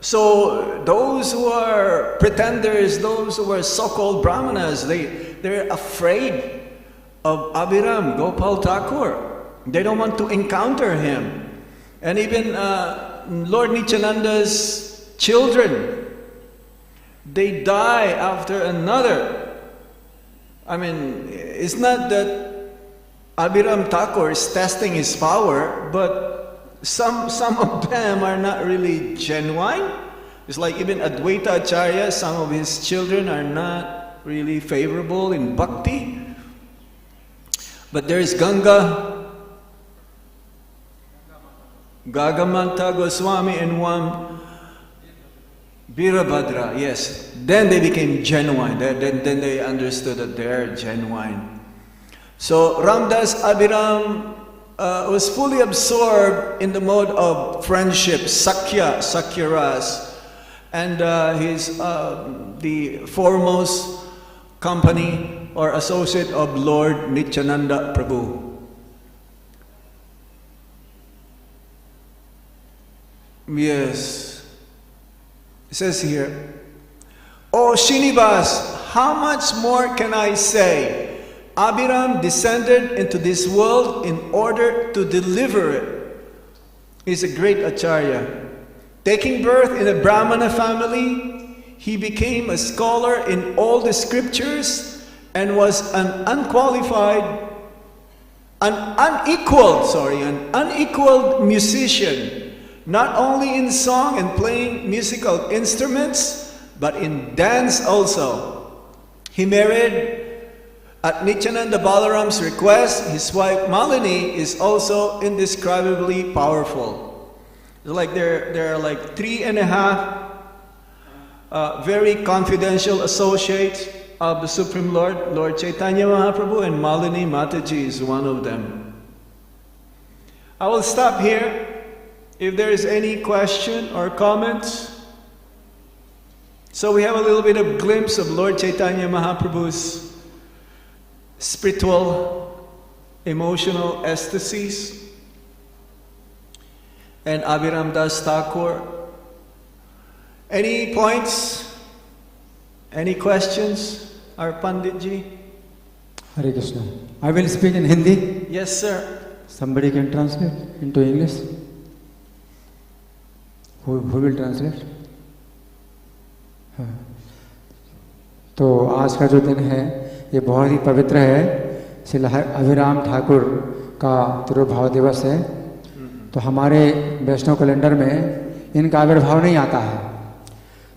So those who are pretenders, those who are so-called Brahmanas, they're afraid of Abhiram Gopal Thakur. They don't want to encounter him. And even Lord Nityananda's children, they die after another. I mean, it's not that Abhiram Thakur is testing his power, but some of them are not really genuine. It's like even Advaita Acharya, some of his children are not really favorable in bhakti. But there is Gagamanta Goswami and one Birabhadra, yes. Then they became genuine. Then they understood that they're genuine. So Ramdas Abhiram was fully absorbed in the mode of friendship, Sakya Ras. And he's the foremost company or associate of Lord Nityananda Prabhu. Yes. It says here, "O Srinivas, how much more can I say? Abhiram descended into this world in order to deliver it. He's a great Acharya. Taking birth in a Brahmana family, he became a scholar in all the scriptures and was an unequaled musician, not only in song and playing musical instruments, but in dance also. He married at Nityananda Balaram's request. His wife Malini is also indescribably powerful." Like there are like 3.5 very confidential associates of the Supreme Lord, Lord Chaitanya Mahaprabhu, and Malini Mataji is one of them. I will stop here. If there is any question or comments. So we have a little bit of glimpse of Lord Chaitanya Mahaprabhu's spiritual, emotional ecstasies, and Abhiram Das Thakur. Any points? Any questions? Our Panditji? Hare Krishna. I will speak in Hindi. Yes, sir. Somebody can translate into English. Who will translate? हाँ. तो आज का जो दिन है ये बहुत ही पवित्र है. श्री अभिराम ठाकुर का तिरुभाव दिवस है. तो हमारे वैष्णव कैलेंडर में इनका आविर्भाव नहीं आता है.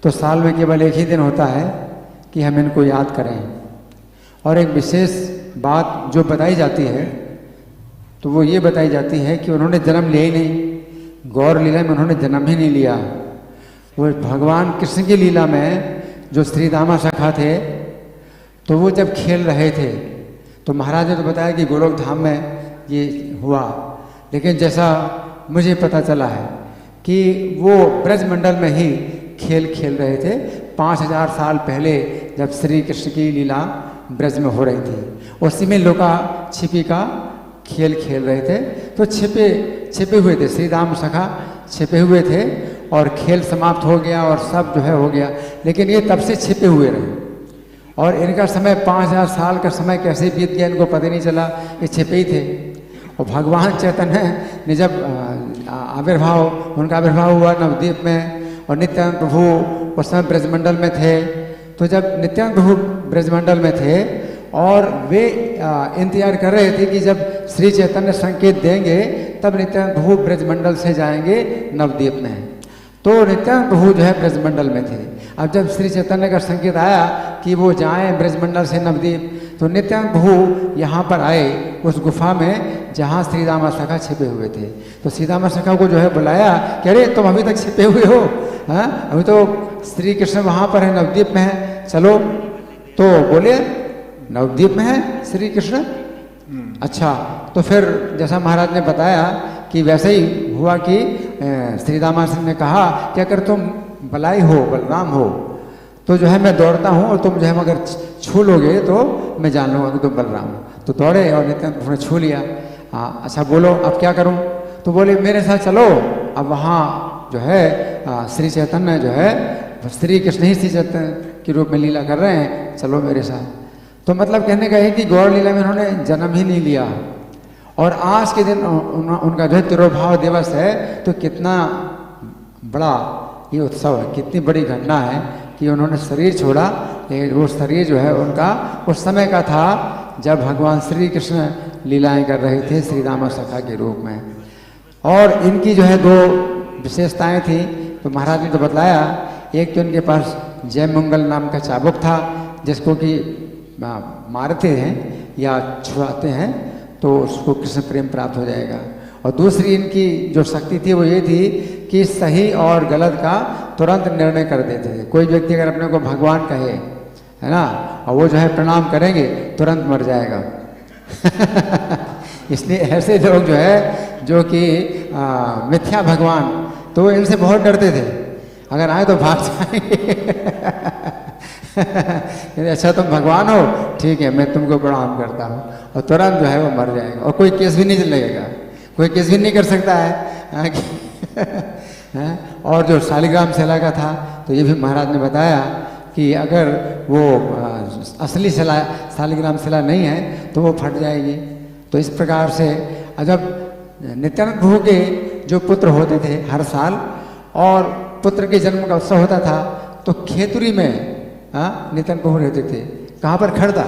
तो साल में केवल एक ही दिन होता है कि हम इनको याद करें. और एक विशेष बात जो बताई जाती है तो वो ये बताई जाती है कि उन्होंने जन्म लिया ही नहीं. गौर लीला में उन्होंने जन्म ही नहीं लिया. वो भगवान कृष्ण की लीला में जो श्री दामा सखा थे तो वो जब खेल रहे थे तो महाराज ने तो बताया कि गोलोक धाम में ये हुआ. लेकिन जैसा मुझे पता चला है कि वो ब्रजमंडल में ही खेल रहे थे 5000 साल पहले जब श्री कृष्ण की लीला ब्रज में हो रही थी. उसी में लुका छिपी का खेल रहे थे. तो छिपे हुए थे. श्री दाम सखा छिपे हुए थे और खेल समाप्त हो गया और सब जो है हो गया. लेकिन ये तब से छिपे हुए रहे और इनका समय 5000 साल का समय कैसे बीत गया इनको पता नहीं चला. ये छिपे ही थे. और भगवान चैतन्य ने जब उनका आविर्भाव हुआ नवद्वीप में और नित्यानंद प्रभु उस समय ब्रजमंडल में थे. तो जब नित्यानंद प्रभु ब्रजमंडल में थे और वे इंतजार कर रहे थे कि जब श्री चैतन्य संकेत देंगे तब नित्यानंद प्रभु ब्रजमंडल से जाएंगे नवद्वीप में. तो नित्यानंद प्रभु जो है ब्रजमंडल में थे. अब जब श्री चैतन्य का संकेत आया कि वो जाएं ब्रजमंडल से नवद्वीप तो नित्यानंद प्रभु यहाँ पर आए उस गुफा में जहाँ श्री दामा सखा छिपे हुए थे. तो श्री दामा सखा को जो है बुलाया कि अरे तुम अभी तक छिपे हुए हो. हाँ अभी तो श्री कृष्ण वहाँ पर है नवद्वीप में है चलो. तो बोले नवद्वीप में है श्री कृष्ण. अच्छा तो फिर जैसा महाराज ने बताया कि वैसे ही हुआ कि श्री दामा सिंह ने कहा कि अगर तुम बलाई हो बलराम हो तो जो है मैं दौड़ता हूँ और तुम जो है मगर छू लोगे तो मैं जान लूँगा कि तुम बलराम हो. तो दौड़े और नित्यानंद ने छू लिया. हाँ अच्छा बोलो अब क्या करूँ. तो बोले मेरे साथ चलो. अब वहाँ जो है श्री चैतन्य जो है श्री कृष्ण ही श्री चैतन्य के रूप में लीला कर रहे हैं. चलो मेरे साथ. तो मतलब कहने का है कि गौर लीला में उन्होंने जन्म ही नहीं लिया. और आज के दिन उनका जो है तिरुभाव दिवस है. तो कितना बड़ा ये उत्सव है, कितनी बड़ी घटना है कि उन्होंने शरीर छोड़ा. वो शरीर जो है उनका उस समय का था जब भगवान श्री कृष्ण लीलाएं कर रहे थे श्री दामा सखा के रूप में. और इनकी जो है 2 विशेषताएं थी. तो महाराज ने तो बतलाया. एक तो इनके पास जय मंगल नाम का चाबुक था जिसको कि मारते हैं या छुड़ाते हैं तो उसको कृष्ण प्रेम प्राप्त हो जाएगा. और दूसरी इनकी जो शक्ति थी वो ये थी कि सही और गलत का तुरंत निर्णय कर देते थे. कोई व्यक्ति अगर अपने को भगवान कहे है ना और वो जो है प्रणाम करेंगे तुरंत मर जाएगा. इसलिए ऐसे लोग जो है जो कि मिथ्या भगवान तो इनसे बहुत डरते थे. अगर आए तो भाग जाएंगे. अच्छा तुम भगवान हो ठीक है मैं तुमको प्रणाम करता हूँ और तुरंत जो है वो मर जाएगा. और कोई केस भी नहीं लगेगा. कोई केस भी नहीं कर सकता है. और जो शालिग्राम शिला का था तो ये भी महाराज ने बताया कि अगर वो असली शालिग्राम शिला नहीं है तो वो फट जाएगी. तो इस प्रकार से जब नित्यानंद प्रभु के जो पुत्र होते थे हर साल और पुत्र के जन्म का उत्सव होता था तो खेतुरी में नित्यानंद प्रभु रहते थे. कहाँ पर खड़दा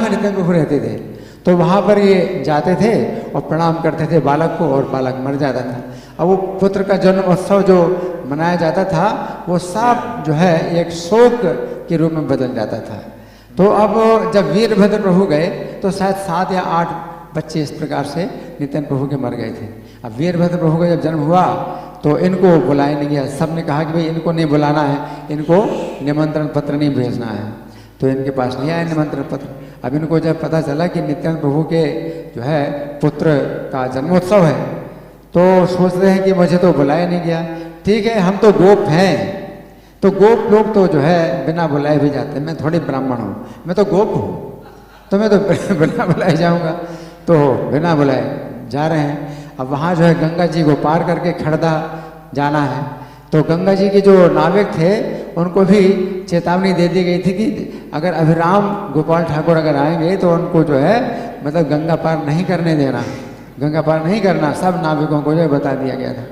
में नित्यानंद प्रभु रहते थे. तो वहाँ पर ये जाते थे और प्रणाम करते थे बालक को और बालक मर जाता था. अब वो पुत्र का जन्म उत्सव जो मनाया जाता था वो सब जो है एक शोक के रूप में बदल जाता था. तो अब जब वीरभद्र प्रभु गए तो शायद 7 या 8 बच्चे इस प्रकार से नित्यानंद प्रभु के मर गए थे. अब वीरभद्र प्रभु का जब जन्म हुआ तो इनको बुलाया नहीं गया. सब ने कहा कि भाई इनको नहीं बुलाना है, इनको निमंत्रण पत्र नहीं भेजना है. तो इनके पास नहीं आया निमंत्रण पत्र. अब इनको जब पता चला कि नित्यानंद प्रभु के जो है पुत्र का जन्मोत्सव है, तो सोच रहे हैं कि मुझे तो बुलाया नहीं गया। ठीक है, हम तो गोप हैं, तो गोप लोग तो जो है बिना बुलाए भी जाते हैं। मैं थोड़ी ब्राह्मण हूँ, मैं तो गोप हूँ, तो मैं तो बिना बुलाए जाऊँगा। तो बिना बुलाए जा रहे हैं। अब वहाँ जो है गंगा जी को पार करके खड़दा जाना है। तो गंगा जी के जो नाविक थे उनको भी चेतावनी दे दी गई थी कि अगर अभिराम गोपाल ठाकुर अगर आएंगे तो उनको जो है मतलब गंगा पार नहीं करने देना, गंगा पार नहीं करना, सब नाविकों को जो है बता दिया गया था।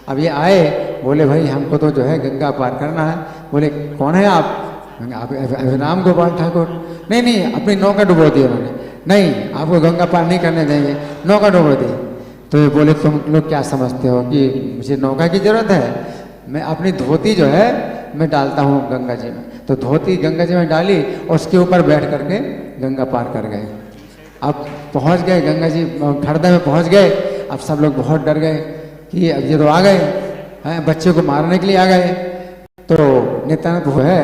अब ये आए, बोले भाई हमको तो जो है गंगा पार करना है। बोले कौन है आप? अभिराम गोपाल ठाकुर। नहीं नहीं, अपनी नौका डुबो दी उन्होंने, नहीं आपको गंगा पार नहीं करने देंगे, नौका डुबो दी। तो ये बोले तुम लोग क्या समझते हो कि मुझे नौका की जरूरत है? मैं अपनी धोती जो है मैं डालता हूँ गंगा जी में। तो धोती गंगा जी में डाली और उसके ऊपर बैठ करके गंगा पार कर गए। अब पहुँच गए गंगा जी, खड़दा में पहुँच गए। अब सब लोग बहुत डर गए कि अब ये तो आ गए हैं, बच्चे को मारने के लिए आ गए। तो नित्यानंद प्रभु है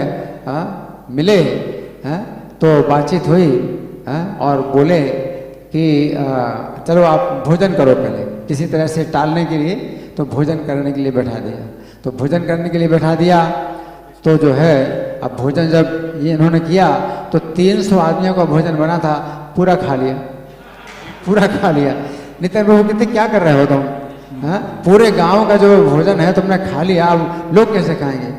मिले हैं, तो बातचीत हुई और बोले कि चलो आप भोजन करो पहले, किसी तरह से टालने के लिए तो भोजन करने के लिए बैठा दिया। तो भोजन करने के लिए बैठा दिया तो जो है अब भोजन जब ये इन्होंने किया तो 300 आदमियों का भोजन बना था, पूरा खा लिया, पूरा खा लिया। नित्यानंद प्रभु कहते क्या कर रहे हो तुम? पूरे गांव का जो भोजन है तुमने खा लिया, अब लोग कैसे खाएंगे?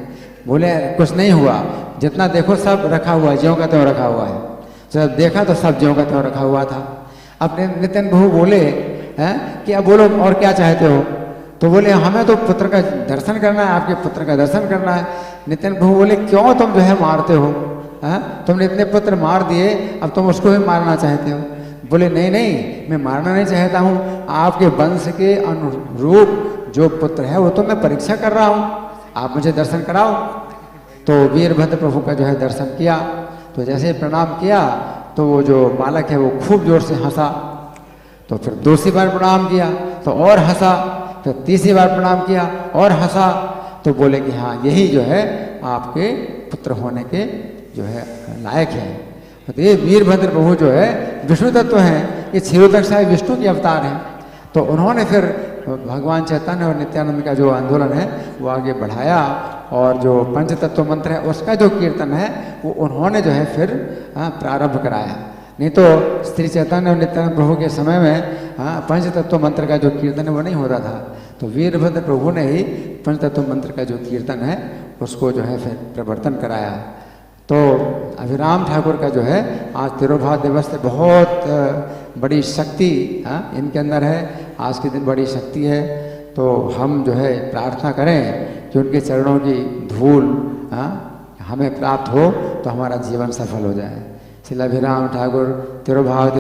बोले कुछ नहीं हुआ, जितना देखो सब रखा हुआ है, ज्यों का त्यों रखा हुआ है। जब देखा तो सब ज्यों का त्यों रखा हुआ था। अपने नित्यानंद प्रभु बोले कि अब बोलो और क्या चाहते हो? तो बोले हमें तो पुत्र का दर्शन करना है, आपके पुत्र का दर्शन करना है। नित्यानंद प्रभु बोले क्यों तुम जो है मारते हो? तुमने इतने पुत्र मार दिए, अब तुम उसको भी मारना चाहते हो? बोले नहीं नहीं, मैं मारना नहीं चाहता हूँ, आपके वंश के अनुरूप जो पुत्र है वो तो मैं परीक्षा कर रहा हूँ, आप मुझे दर्शन कराओ। तो वीरभद्र प्रभु का जो है दर्शन किया। तो जैसे प्रणाम किया तो वो जो बालक है वो खूब जोर से हंसा। तो फिर दूसरी बार प्रणाम किया तो और हंसा, फिर तीसरी बार प्रणाम किया और हंसा। तो बोले कि हाँ यही जो है आपके पुत्र होने के जो है लायक है। तो ये वीरभद्र प्रभु जो है विष्णु तत्व हैं, ये क्षीरोदक साहिब विष्णु के अवतार हैं। तो उन्होंने फिर भगवान चैतन्य और नित्यानंद का जो आंदोलन है वो आगे बढ़ाया और जो पंच तत्व मंत्र है उसका जो कीर्तन है वो उन्होंने जो है फिर प्रारंभ कराया। नहीं तो श्री चैतन्य और नित्यानंद प्रभु के समय में पंच तत्व मंत्र का जो कीर्तन है वो नहीं होता था। तो वीरभद्र प्रभु ने ही पंच तत्व मंत्र का जो कीर्तन है उसको जो है फिर प्रवर्तन कराया। तो अभिराम ठाकुर का जो है आज तिरुभाव दिवस से बहुत बड़ी शक्ति इनके अंदर है, आज के दिन बड़ी शक्ति है। तो हम जो है प्रार्थना करें कि उनके चरणों की धूल हमें प्राप्त हो तो हमारा जीवन सफल हो जाए। श्री अभिराम ठाकुर तिरुभाव